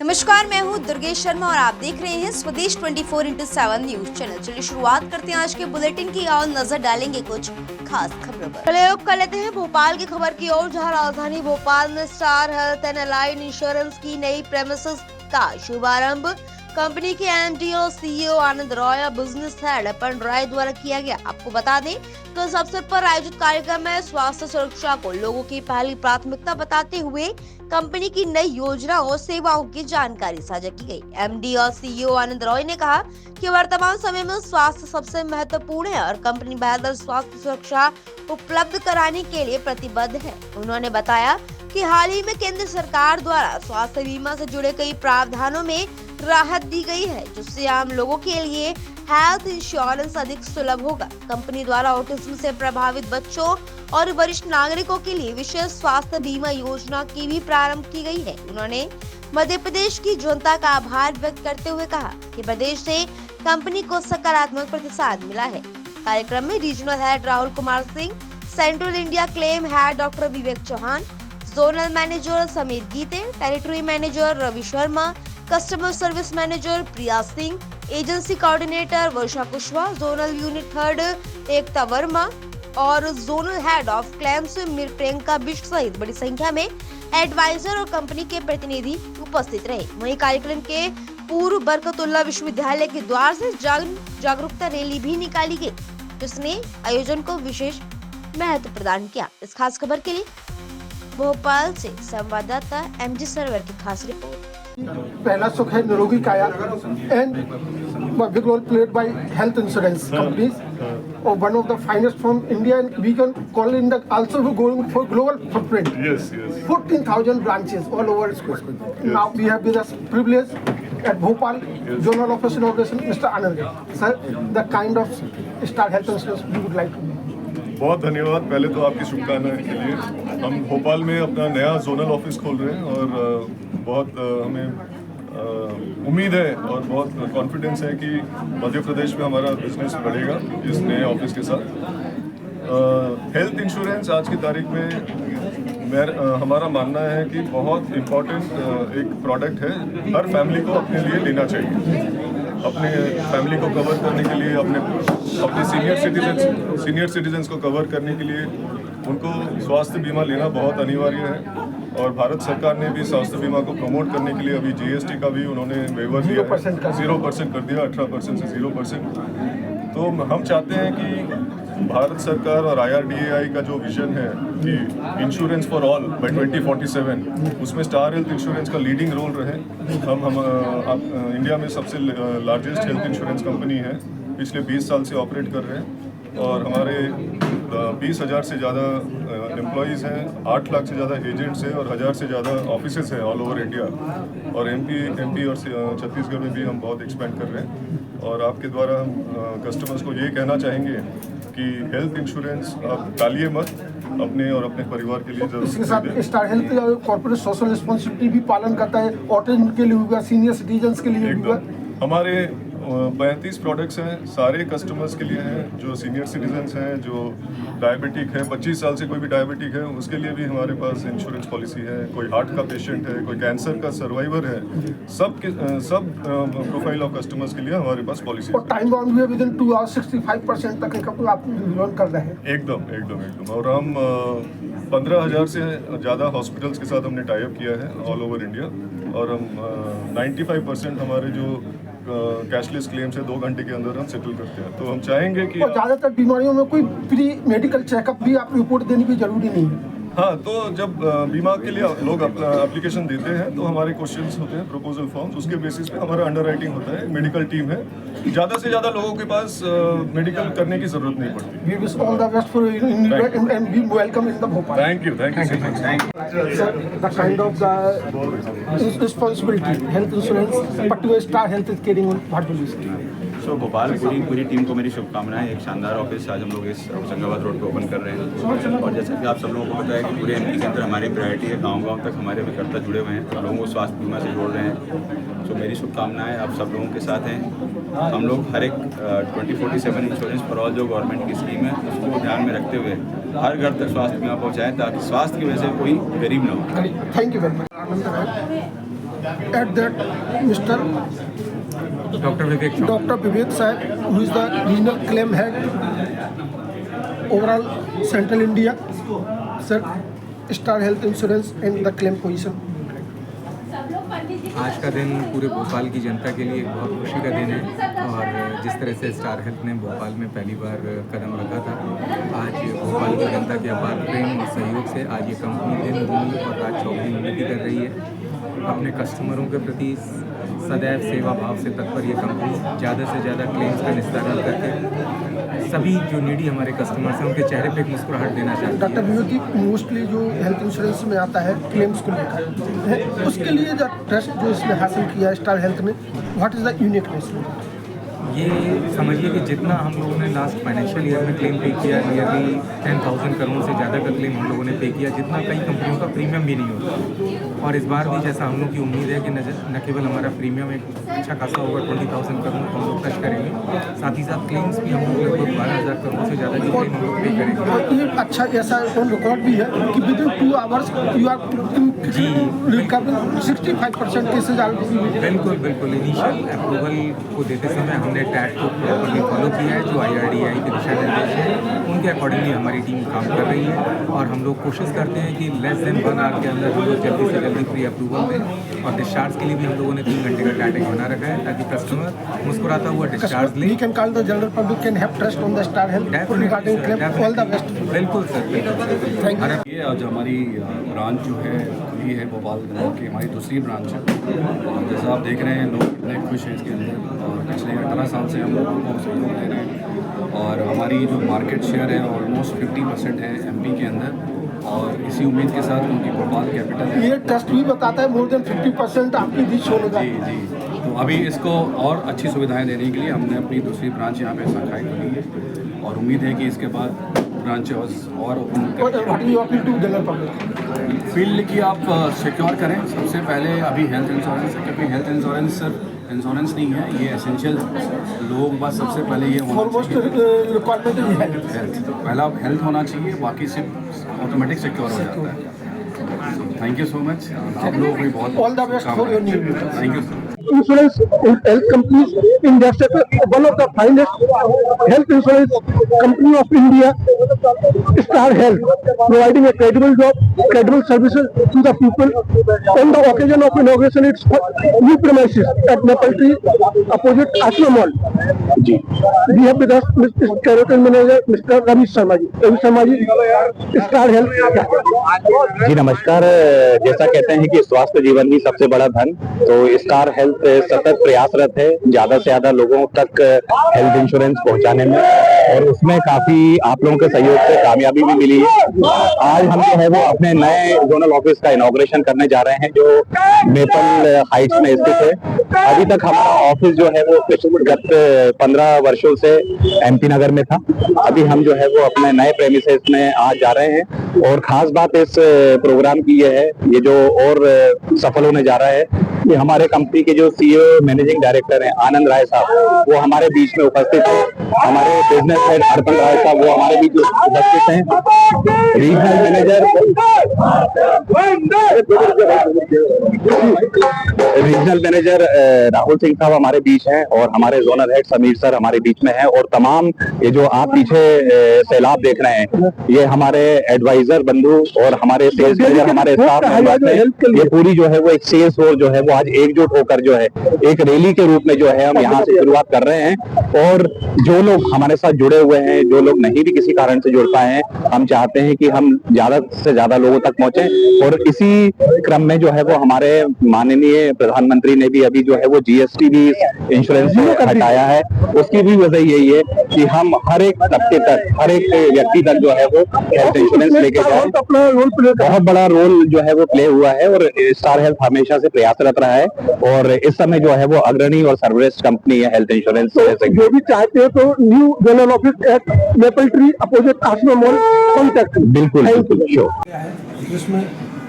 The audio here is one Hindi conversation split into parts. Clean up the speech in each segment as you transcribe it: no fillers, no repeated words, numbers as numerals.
नमस्कार, मैं हूं दुर्गेश शर्मा और आप देख रहे हैं स्वदेश 24/7 न्यूज चैनल। चलिए शुरुआत करते हैं आज के बुलेटिन की और नजर डालेंगे कुछ खास खबरों पर। प्रयोग कर लेते हैं भोपाल की खबर की ओर, जहां राजधानी भोपाल में star health and allied insurance की नई प्रेमिसेस का शुभारंभ कंपनी के एमडी और सीईओ आनंद रॉय और बिजनेस हेड अपन रॉय द्वारा किया गया। आपको बता दें कि इस अवसर पर आयोजित कार्यक्रम में स्वास्थ्य सुरक्षा को लोगों की पहली प्राथमिकता बताते हुए कंपनी की नई योजनाओं और सेवाओं की जानकारी साझा की गई। एमडी और सीईओ आनंद रॉय ने कहा कि वर्तमान समय में स्वास्थ्य सबसे महत्वपूर्ण है और कंपनी बेहतर स्वास्थ्य सुरक्षा उपलब्ध कराने के लिए प्रतिबद्ध है। उन्होंने बताया कि हाल ही में केंद्र सरकार द्वारा स्वास्थ्य बीमा से जुड़े कई प्रावधानों में राहत दी गई है, जिससे आम लोगों के लिए हेल्थ इंश्योरेंस अधिक सुलभ होगा। कंपनी द्वारा ऑटिज्म से प्रभावित बच्चों और वरिष्ठ नागरिकों के लिए विशेष स्वास्थ्य बीमा योजना की भी प्रारंभ की गई है। उन्होंने मध्य प्रदेश की जनता का आभार व्यक्त करते हुए कहा कि प्रदेश से कंपनी को सकारात्मक प्रतिसाद मिला है। कार्यक्रम में regional head Rahul Kumar Singh, central India claim head doctor Vivek Chauhan, zonal manager Sameer Gite, territory manager Ravi Sharma, customer service manager Priya Singh, agency coordinator Varsha Kushwaha, zonal unit head Ekta Verma और zonal head of claims Mir Priyanka Bisht सहित बड़ी संख्या में एडवाइजर और कंपनी के प्रतिनिधि उपस्थित रहे। वहीं कार्यक्रम के पूर्व बरकतुल्लाह विश्वविद्यालय के द्वार से जागरूकता रैली भी निकाली गई, जिसने आयोजन को विशेष महत्व प्रदान किया। इस खास खबर के लिए भोपाल से संवाददाता एमजी सर्वर की खास रिपोर्ट। पहला सुख है निरोगी काया and big role played by health insurance companies or one of the finest from India, and we can call it the also going for global footprint. Yes. 14,000 branches all over Square. Now we have with us privilege at Bhopal Zonal Office Inauguration, Mr. Anand. Sir, the kind of Star Health Insurance we would like to know. बहुत धन्यवाद। पहले तो आपकी शुभकामनाएं के लिए। हम भोपाल में अपना नया जोनल ऑफिस खोल रहे हैं और बहुत हमें उम्मीद है और बहुत कॉन्फिडेंस है कि मध्य प्रदेश में हमारा बिजनेस बढ़ेगा इस नए ऑफिस के साथ। हेल्थ इंश्योरेंस आज की तारीख में हमारा मानना है कि बहुत इम्पोर्टेंट एक प्रोडक्ट है, हर फैमिली को अपने लिए लेना चाहिए। अपने फैमिली को कवर करने के लिए, अपने सीनियर सिटीजन्स को कवर करने के लिए उनको स्वास्थ्य बीमा लेना बहुत अनिवार्य है। और भारत सरकार ने भी स्वास्थ्य बीमा को प्रमोट करने के लिए अभी जीएसटी का भी उन्होंने वेवर दिया है, 0% कर दिया, 18% से 0%। तो हम चाहते हैं कि भारत सरकार और IRDAI का जो विजन है कि इंश्योरेंस फॉर ऑल बाय 2047, उसमें स्टार हेल्थ इंश्योरेंस का लीडिंग रोल रहे। हम इंडिया में सबसे लार्जेस्ट हेल्थ इंश्योरेंस कंपनी है, पिछले 20 साल से ऑपरेट कर रहे हैं और हमारे 20,000 से ज़्यादा एम्प्लॉयज़ हैं, 8 लाख से ज़्यादा एजेंट्स हैं और 1,000 से ज़्यादा ऑफिसेस हैं ऑल ओवर इंडिया। और MP और छत्तीसगढ़ में भी हम बहुत एक्सपेंड कर रहे हैं। और आपके द्वारा हम कस्टमर्स को ये कहना चाहेंगे कि हेल्थ इंश्योरेंस आप टालिए मत, अपने और अपने परिवार के लिए जरूर। इसके साथ star health corporate social responsibility भी पालन करता है, ऑटिज्म के लिए होगा, सीनियर सिटीजन्स के लिए होगा। हमारे 35 प्रोडक्ट्स हैं, सारे कस्टमर्स के लिए हैं, जो सीनियर सिटीजन्स हैं, जो डायबिटिक है, 25 साल से कोई भी डायबिटिक है उसके लिए भी हमारे पास इंश्योरेंस पॉलिसी है। कोई हार्ट का पेशेंट है, कोई कैंसर का सर्वाइवर है, सब प्रोफाइल ऑफ कस्टमर्स के लिए हमारे पास पॉलिसी है। और टाइम बाउंड भी है, विदिन 2 आवर्स 65% तक आप लोन कर रहे हैं। एकदम। और हम 15,000 से ज़्यादा हॉस्पिटल्स के साथ हमने टाई अप किया है ऑल ओवर इंडिया। और हम 95% हमारे जो कैशलेस क्लेम्स है 2 घंटे के अंदर हम सेटल करते हैं। तो हम चाहेंगे कि ज़्यादातर बीमारियों में कोई प्री मेडिकल चेकअप भी आप रिपोर्ट देने की जरूरी नहीं है। हाँ, तो जब बीमा के लिए लोग एप्लीकेशन देते हैं तो हमारे क्वेश्चंस होते हैं, प्रपोजल फॉर्म्स, उसके बेसिस पे हमारा अंडरराइटिंग होता है। मेडिकल टीम है, ज़्यादा से ज़्यादा लोगों के पास मेडिकल करने की ज़रूरत नहीं पड़ती। We wish all the best for you and be welcome in the Bhopal. Thank you so much. Sir, the kind of the responsibility health insurance, particularly Star Health is carrying on, what will you say? सो भोपाल पूरी टीम को मेरी शुभकामनाएं। एक शानदार ऑफिस आज हम लोग इस होशंगाबाद रोड पे ओपन कर रहे हैं। और जैसा कि आप सब लोगों को पता है कि पूरे MP के अंदर हमारी प्रायोरिटी है, गांव-गांव तक हमारे अभिकर्ता जुड़े हुए हैं, तो लोगों को स्वास्थ्य बीमा से जोड़ रहे हैं। तो मेरी शुभकामनाएं आप सब लोगों के साथ हैं। हम लोग हर एक 2047 इंश्योरेंस फॉर ऑल जो गवर्नमेंट की स्कीम है उसको ध्यान में रखते हुए हर घर तक स्वास्थ्य बीमा पहुँचाएँ, ताकि स्वास्थ्य की वजह से कोई गरीब ना हो। Thank you very much. at that Mr. Dr. Vivek Sahib, who is the regional claim head overall Central India, sir, Star Health Insurance and the claim position. आज का दिन पूरे भोपाल की जनता के लिए एक बहुत खुशी का दिन है और जिस तरह से स्टार हेल्थ ने भोपाल में पहली बार कदम रखा था, आज भोपाल की जनता के अपार प्रेम और सहयोग से आज ये कंपनी दिन दूनी और रात चौगुनी उन्नति कर रही है। अपने कस्टमरों के प्रति सदैव सेवा भाव से तत्पर ये कंपनी ज़्यादा से ज़्यादा क्लेम्स का निस्तारण करके सभी जो नीडी हमारे कस्टमर्स हैं उनके चेहरे पे एक मुस्कुराहट देना चाहती है। डॉक्टर विनोद जी, मोस्टली जो हेल्थ इंश्योरेंस में आता है क्लेम्स को लेकर है, उसके लिए जो ट्रस्ट जो इसने हासिल किया है स्टार हेल्थ ने, व्हाट इज द यूनिकनेस? ये समझिए कि जितना हम लोगों ने लास्ट फाइनेंशियल ईयर में क्लेम पे किया, नियरली 10,000 करोड़ से ज़्यादा का क्लेम हम लोगों ने पे किया, जितना कई कंपनियों का प्रीमियम भी नहीं होता। और इस बार भी जैसा हम लोग की उम्मीद है कि न केवल हमारा प्रीमियम एक अच्छा खासा होगा 20,000 करोड़ को हम लोग टच करेंगे, साथ ही साथ क्लेम्स भी हम लोग लगभग 12,000 करोड़ से ज़्यादा की क्लेम हम लोग पे करेंगे। और ये अच्छा ऐसा रिकॉर्ड भी है कि within 2 hours you are recover 65% cases. बिल्कुल इनिशियल अप्रूवल को देते समय हमने टैट को प्रॉपरली फॉलो किया है, जो IRDAI के दिशा निर्देश हैं उनके अकॉर्डिंगली हमारी टीम काम कर रही है और हम लोग कोशिश करते हैं कि लेस देन 1 आवर के अंदर हम लोग जल्दी से जल्दी प्री अप्रूवल दें। और डिस्चार्ज के लिए भी हम लोगों ने 3 घंटे का टैटिंग बना रखा है ताकि कस्टमर मुस्कुराता हुआ डिस्चार्ज ले। We can call the general public can have trust on the Star Health regarding claim. All the best. बिल्कुल सर। Thank you. ये आज हमारी ब्रांच जो है खुली है भोपाल की, हमारी दूसरी ब्रांच है और जैसा आप देख रहे हैं लोग कितने खुश हैं इसके अंदर और पिछले 18 साल से हम लोगों को सहयोग दे रहे हैं और हमारी जो मार्केट शेयर है ऑलमोस्ट 50% है MP के अंदर और इसी उम्मीद के साथ क्योंकि भोपाल कैपिटल है। ये ट्रस्ट भी बताता है मोर देन 50% आपकी रीच होगा। जी तो अभी इसको और अच्छी सुविधाएं देने के लिए हमने अपनी दूसरी ब्रांच यहाँ पे शाखाएं खोली है और उम्मीद है कि इसके बाद ब्रांचेस और फील्ड की आप सिक्योर करें। सबसे पहले अभी हेल्थ इंश्योरेंस है क्योंकि हेल्थ इंश्योरेंस सिर्फ इंश्योरेंस नहीं है, ये एसेंशियल लोग बस सबसे पहले ये होना चाहिए हेल्थ, पहला हेल्थ होना चाहिए, बाकी सिर्फ ऑटोमेटिक सिक्योर हो जाता है। थैंक यू सो मच, आप लोग भी बहुत all the best for your new thank you. Insurance health companies in their sector, one of the finest health insurance company of India, Star Health, providing a credible job, credible services to the people. On the occasion of inauguration, its new premises at Maple Tree, opposite Ashram Mall. We have with us Mr. Territorial Manager, Mr. Ravi Sharma ji. Star Health. जी नमस्कार। जैसा कहते हैं कि स्वास्थ्य जीवन ही सबसे बड़ा धन, तो स्टार हेल्थ सतत प्रयासरत है ज़्यादा से ज़्यादा लोगों तक हेल्थ इंश्योरेंस पहुंचाने में और उसमें काफ़ी आप लोगों के सहयोग से कामयाबी भी मिली है। आज हम जो है वो अपने नए जोनल ऑफिस का इनॉग्रेशन करने जा रहे हैं जो मेपल हाइट्स में स्थित है। अभी तक हमारा ऑफिस जो है वो गत 15 वर्षों से MP नगर में था, अभी हम जो है वो अपने नए प्रेमिसेस में आज जा रहे हैं और खास बात इस प्रोग्राम की ये है, ये जो और सफल होने जा रहा है कि हमारे कंपनी के जो CEO मैनेजिंग डायरेक्टर हैं आनंद राय साहब, वो हमारे बीच में उपस्थित हैं। हमारे बिजनेस हेड अर्पण राय साहब वो हमारे बीच उपस्थित हैं। रीजनल मैनेजर राहुल सिंह साहब हमारे बीच हैं और हमारे जोनल हेड समीर सर हमारे बीच में हैं और तमाम ये जो आप पीछे सैलाब देख रहे हैं ये हमारे एडवाइजर बंधु और हमारे सेल्स मैनेजर हमारे स्टाफ ये पूरी जो है वो एक सेल्स फोर्स जो है वो आज एकजुट होकर जो है एक रैली के रूप में जो है हम यहाँ से शुरुआत कर रहे हैं और जो लोग हमारे साथ जुड़े हुए हैं, जो लोग नहीं भी किसी कारण से जुड़ पाए हैं, हम चाहते हैं कि हम ज्यादा से ज्यादा लोगों तक पहुंचे और इसी क्रम में जो है वो हमारे माननीय प्रधानमंत्री ने भी अभी जो है वो GST भी इंश्योरेंस हटाया है। उसकी भी वजह यही है कि हम हर एक तबके तक, हर एक व्यक्ति तक जो है वो हेल्थ इंश्योरेंस लेके जाए। बहुत बड़ा रोल जो है वो प्ले हुआ है और स्टार हेल्थ हमेशा से प्रयासरत रहा है और इस समय जो है वो अग्रणी और सर्वश्रेष्ठ कंपनी है हेल्थ इंश्योरेंस। जो भी चाहते हैं तो new general office at maple tree opposite आश्रम मॉल कॉन्टैक्ट। बिल्कुल श्योर। जिसमें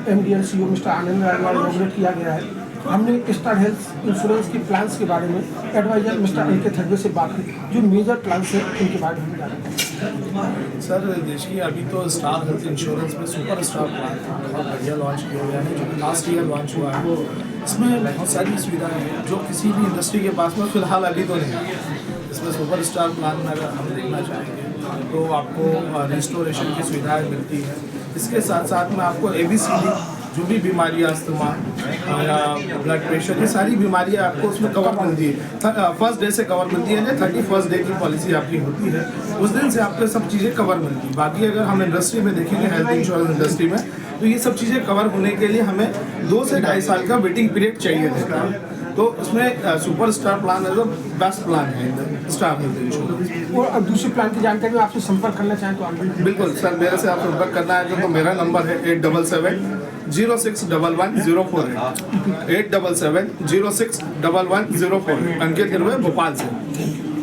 MD and CEO मिस्टर आनंद राय द्वारा इनॉग्रेट किया गया है। हमने स्टार हेल्थ इंश्योरेंस के प्लान्स के बारे में एडवाइजर मिस्टर AK थर्वे से बात की, जो मेजर प्लान्स है उनके बारे में जाना। सर देखिए अभी तो स्टार हेल्थ इंश्योरेंस में सुपर स्टार प्लान बहुत बढ़िया लॉन्च किया गया है जो लास्ट ईयर लॉन्च हुआ है। इसमें बहुत सारी सुविधाएं हैं जो किसी भी इंडस्ट्री के पास में फिलहाल अभी तो नहीं है। इसमें सुपर स्टार प्लान में अगर हम देखना चाहेंगे तो आपको रिस्टोरेशन की सुविधाएं मिलती है। इसके साथ साथ में आपको ABCD जो भी बीमारियाँ, अस्थमा या ब्लड प्रेशर, ये सारी बीमारियाँ आपको उसमें कवर मिलती है। फर्स्ट डे से कवर मिलती है, 31st डे की पॉलिसी आपकी होती है, उस दिन से आपको सब चीज़ें कवर मिलती है। बाकी अगर हम इंडस्ट्री में देखेंगे, हेल्थ इंश्योरेंस इंडस्ट्री में, तो ये सब चीज़ें कवर होने के लिए हमें 2 से 2.5 साल का वेटिंग पीरियड चाहिए रहता है। तो उसमें super star plan as best plan है स्टार हेल्थ इंश्योरेंस। और अब दूसरे प्लान की जानकारी में आपसे संपर्क करना चाहें तो आप बिल्कुल सर, मेरे से आप संपर्क करना है तो मेरा नंबर है 877-0611-048 877-0611-048 अंकित गिरवे, भोपाल से।